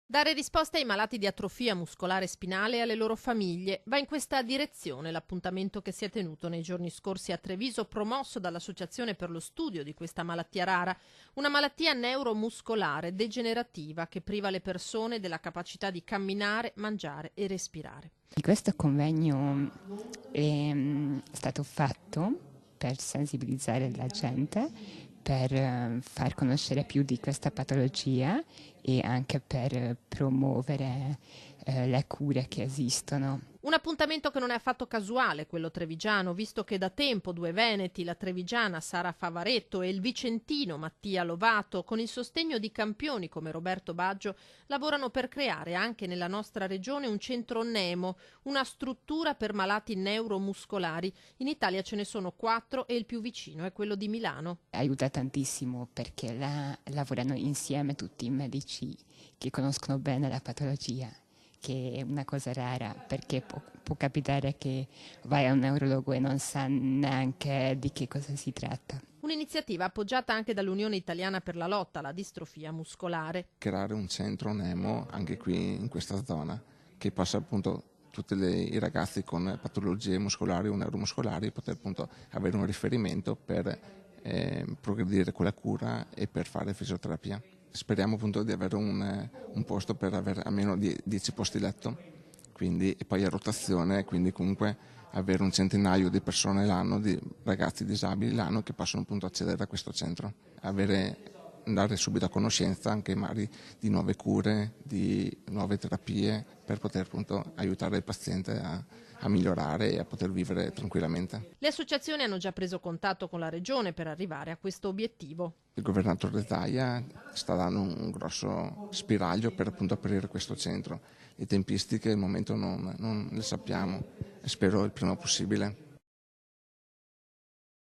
Dare risposte ai malati di atrofia muscolare spinale e alle loro famiglie. Va in questa direzione l'appuntamento che si è tenuto nei giorni scorsi a Treviso, promosso dall'Associazione per lo studio di questa malattia rara, una malattia neuromuscolare degenerativa che priva le persone della capacità di camminare, mangiare e respirare. Questo convegno è stato fatto per sensibilizzare la gente, per far conoscere più di questa patologia e anche per promuovere le cure che esistono. Un appuntamento che non è affatto casuale, quello trevigiano, visto che da tempo due veneti, la trevigiana Sara Favaretto e il vicentino Mattia Lovato, con il sostegno di campioni come Roberto Baggio, lavorano per creare anche nella nostra regione un centro Nemo, una struttura per malati neuromuscolari. In Italia ce ne sono 4 e il più vicino è quello di Milano. Aiuta tantissimo perché là lavorano insieme tutti i medici che conoscono bene la patologia, che è una cosa rara, perché può capitare che vai a un neurologo e non sa neanche di che cosa si tratta. Un'iniziativa appoggiata anche dall'Unione Italiana per la lotta alla distrofia muscolare. Creare un centro Nemo anche qui in questa zona che possa appunto tutti i ragazzi con patologie muscolari o neuromuscolari poter appunto avere un riferimento per progredire con la cura e per fare fisioterapia. Speriamo appunto di avere un posto per avere almeno 10 posti letto, quindi, e poi a rotazione, quindi comunque avere un centinaio di persone l'anno, di ragazzi disabili l'anno che possono appunto accedere a questo centro, andare subito a conoscenza anche magari di nuove cure, di nuove terapie per poter appunto aiutare il paziente a migliorare e a poter vivere tranquillamente. Le associazioni hanno già preso contatto con la regione per arrivare a questo obiettivo. Il governatore Zaia sta dando un grosso spiraglio per appunto aprire questo centro. Le tempistiche al momento non le sappiamo e spero il prima possibile.